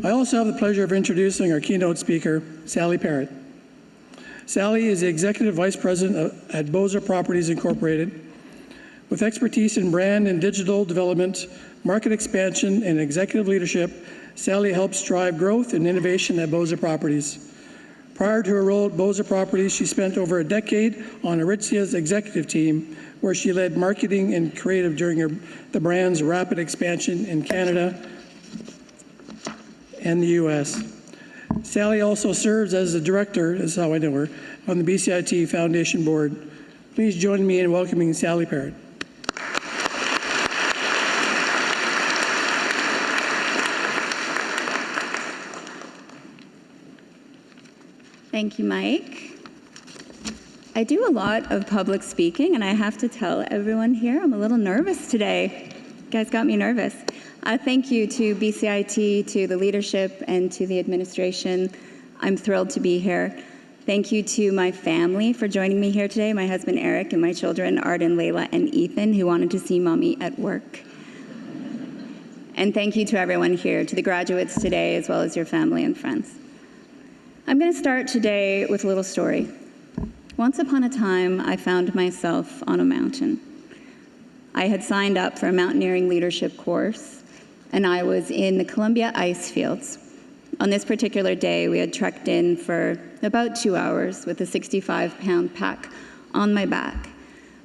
I also have the pleasure of introducing our keynote speaker, Sally Parrott. Sally is the Executive Vice President at Bozer Properties Incorporated. With expertise in brand and digital development, market expansion, and executive leadership, Sally helps drive growth and innovation at Bozer Properties. Prior to her role at Bozer Properties, she spent over a decade on Aritzia's executive team, where she led marketing and creative during the brand's rapid expansion in Canada and the US. Sally also serves as the director, this is how I know her, on the BCIT Foundation Board. Please join me in welcoming Sally Parrott. Thank you, Mike. I do a lot of public speaking, and I have to tell everyone here I'm a little nervous today. You guys got me nervous. Thank you to BCIT, to the leadership, and to the administration. I'm thrilled to be here. Thank you to my family for joining me here today, my husband Eric and my children Arden, Layla, and Ethan, who wanted to see mommy at work. And thank you to everyone here, to the graduates today, as well as your family and friends. I'm going to start today with a little story. Once upon a time, I found myself on a mountain. I had signed up for a mountaineering leadership course, and I was in the Columbia ice fields. On this particular day, we had trekked in for about 2 hours with a 65-pound pack on my back,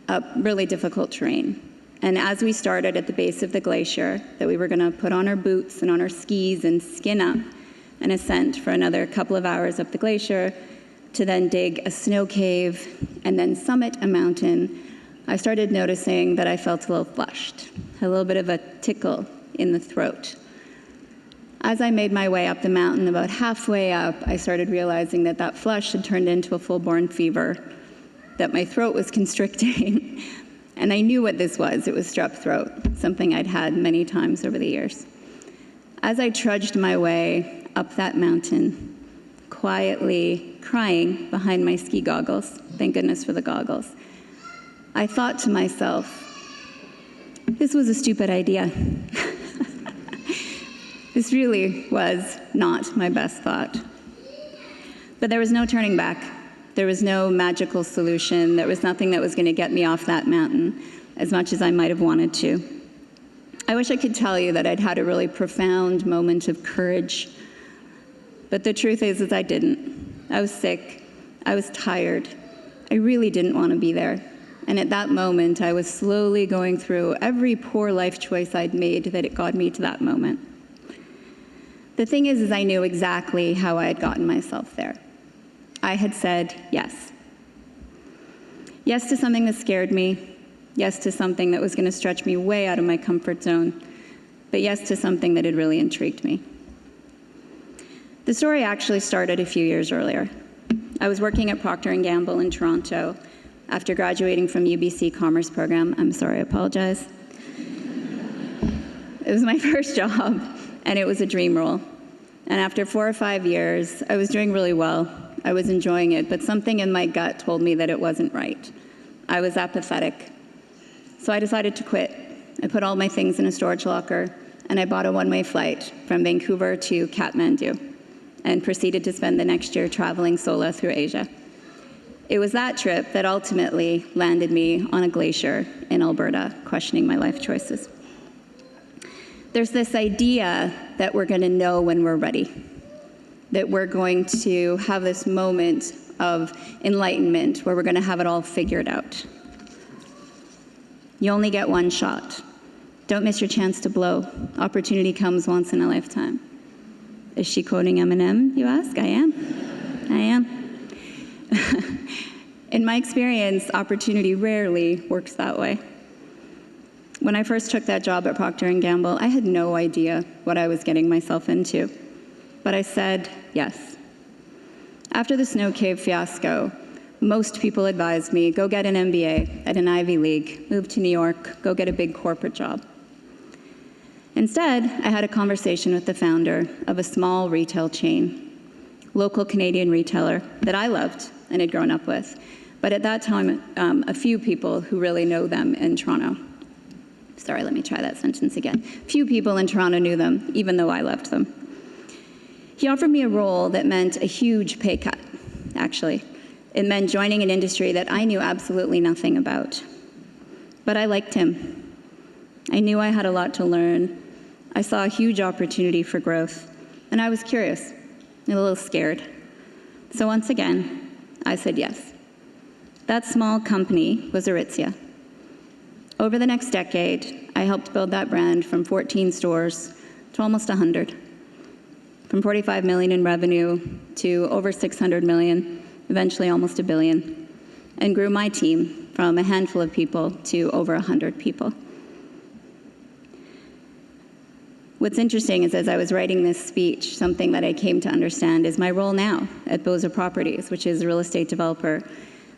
up really difficult terrain. And as we started at the base of the glacier, that we were going to put on our boots and on our skis and skin up and ascent for another couple of hours up the glacier, to then dig a snow cave and then summit a mountain, I started noticing that I felt a little flushed, a little bit of a tickle in the throat. As I made my way up the mountain, about halfway up, I started realizing that that flush had turned into a full-born fever, that my throat was constricting, and I knew what this was. It was strep throat, something I'd had many times over the years. As I trudged my way up that mountain, quietly crying behind my ski goggles, thank goodness for the goggles, I thought to myself, this was a stupid idea. This really was not my best thought. But there was no turning back. There was no magical solution. There was nothing that was going to get me off that mountain, as much as I might have wanted to. I wish I could tell you that I'd had a really profound moment of courage. But the truth is I didn't. I was sick. I was tired. I really didn't want to be there. And at that moment, I was slowly going through every poor life choice I'd made that it got me to that moment. The thing is I knew exactly how I had gotten myself there. I had said yes. Yes to something that scared me. Yes to something that was going to stretch me way out of my comfort zone. But yes to something that had really intrigued me. The story actually started a few years earlier. I was working at Procter & Gamble in Toronto after graduating from UBC Commerce program. I'm sorry, I apologize. It was my first job, and it was a dream role. And after 4 or 5 years, I was doing really well. I was enjoying it, but something in my gut told me that it wasn't right. I was apathetic. So I decided to quit. I put all my things in a storage locker, and I bought a one-way flight from Vancouver to Kathmandu, and proceeded to spend the next year traveling solo through Asia. It was that trip that ultimately landed me on a glacier in Alberta, questioning my life choices. There's this idea that we're going to know when we're ready, that we're going to have this moment of enlightenment where we're going to have it all figured out. You only get one shot. Don't miss your chance to blow. Opportunity comes once in a lifetime. Is she quoting Eminem, you ask? I am. I am. In my experience, opportunity rarely works that way. When I first took that job at Procter & Gamble, I had no idea what I was getting myself into. But I said yes. After the snow cave fiasco, most people advised me, go get an MBA at an Ivy League, move to New York, go get a big corporate job. Instead, I had a conversation with the founder of a small retail chain, local Canadian retailer that I loved and had grown up with, but at that time, a few people who really know them in Toronto. Sorry, let me try that sentence again. Few people in Toronto knew them, even though I loved them. He offered me a role that meant a huge pay cut, actually. It meant joining an industry that I knew absolutely nothing about. But I liked him. I knew I had a lot to learn. I saw a huge opportunity for growth, and I was curious, and a little scared. So once again, I said yes. That small company was Aritzia. Over the next decade, I helped build that brand from 14 stores to almost 100. From 45 million in revenue to over 600 million, eventually almost $1 billion, and grew my team from a handful of people to over 100 people. What's interesting is as I was writing this speech, something that I came to understand is my role now at Boza Properties, which is a real estate developer,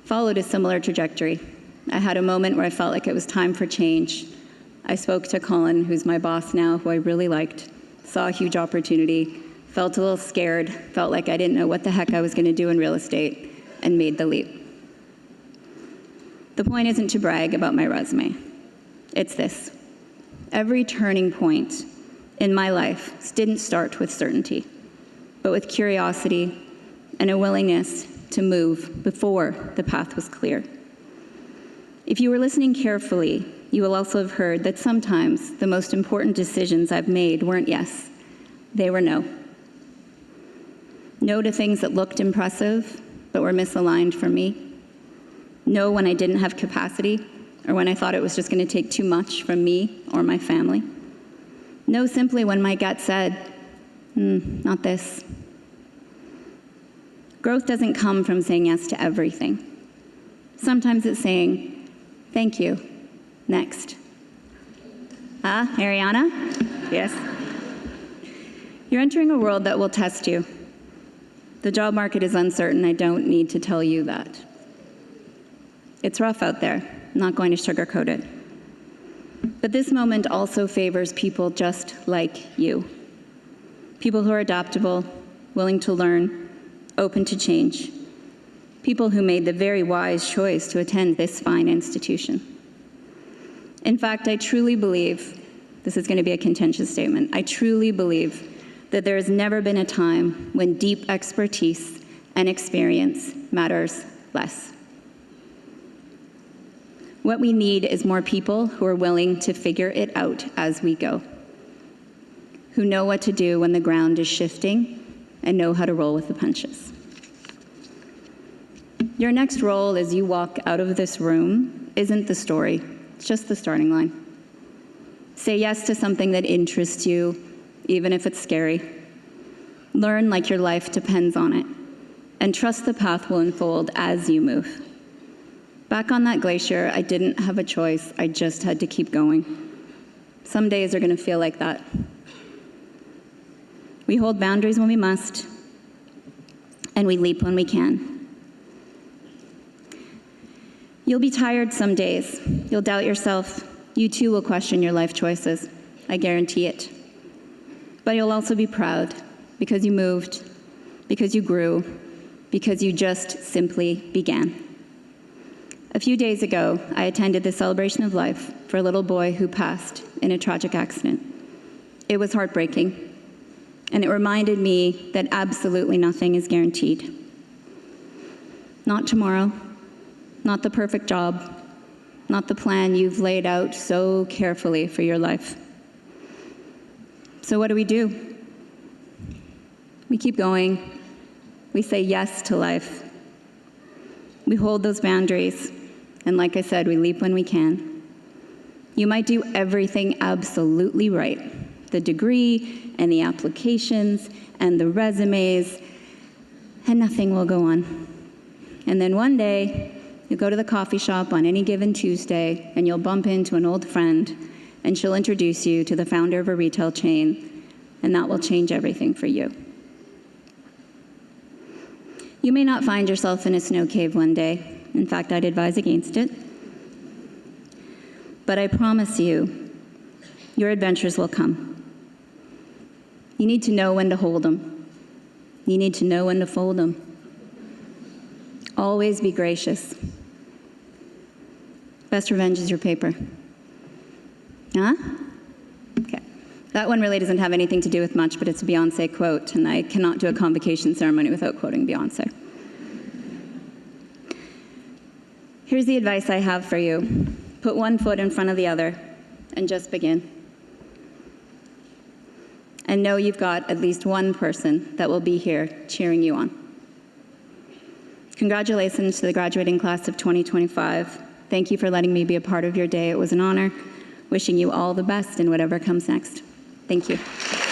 followed a similar trajectory. I had a moment where I felt like it was time for change. I spoke to Colin, who's my boss now, who I really liked, saw a huge opportunity, felt a little scared, felt like I didn't know what the heck I was going to do in real estate, and made the leap. The point isn't to brag about my resume. It's this. Every turning point in my life didn't start with certainty, but with curiosity and a willingness to move before the path was clear. If you were listening carefully, you will also have heard that sometimes the most important decisions I've made weren't yes, they were no. No to things that looked impressive, but were misaligned for me. No when I didn't have capacity, or when I thought it was just going to take too much from me or my family. No simply when my gut said, not this. Growth doesn't come from saying yes to everything. Sometimes it's saying, thank you, next. Ariana? Yes. You're entering a world that will test you. The job market is uncertain. I don't need to tell you that. It's rough out there. I'm not going to sugarcoat it. But this moment also favors people just like you. People who are adaptable, willing to learn, open to change. People who made the very wise choice to attend this fine institution. In fact, I truly believe, this is going to be a contentious statement, I truly believe that there has never been a time when deep expertise and experience matters less. What we need is more people who are willing to figure it out as we go, who know what to do when the ground is shifting and know how to roll with the punches. Your next role as you walk out of this room isn't the story, it's just the starting line. Say yes to something that interests you, even if it's scary. Learn like your life depends on it, and trust the path will unfold as you move. Back on that glacier, I didn't have a choice. I just had to keep going. Some days are going to feel like that. We hold boundaries when we must, and we leap when we can. You'll be tired some days. You'll doubt yourself. You too will question your life choices. I guarantee it. But you'll also be proud because you moved, because you grew, because you just simply began. A few days ago, I attended the celebration of life for a little boy who passed in a tragic accident. It was heartbreaking, and it reminded me that absolutely nothing is guaranteed. Not tomorrow, not the perfect job, not the plan you've laid out so carefully for your life. So what do? We keep going. We say yes to life. We hold those boundaries. And like I said, we leap when we can. You might do everything absolutely right. The degree and the applications and the resumes, and nothing will go on. And then one day, you'll go to the coffee shop on any given Tuesday, and you'll bump into an old friend, and she'll introduce you to the founder of a retail chain, and that will change everything for you. You may not find yourself in a snow cave one day. In fact, I'd advise against it. But I promise you, your adventures will come. You need to know when to hold them. You need to know when to fold them. Always be gracious. Best revenge is your paper. Huh? Okay. That one really doesn't have anything to do with much, but it's a Beyonce quote, and I cannot do a convocation ceremony without quoting Beyonce. Here's the advice I have for you. Put one foot in front of the other and just begin. And know you've got at least one person that will be here cheering you on. Congratulations to the graduating class of 2025. Thank you for letting me be a part of your day. It was an honor. Wishing you all the best in whatever comes next. Thank you.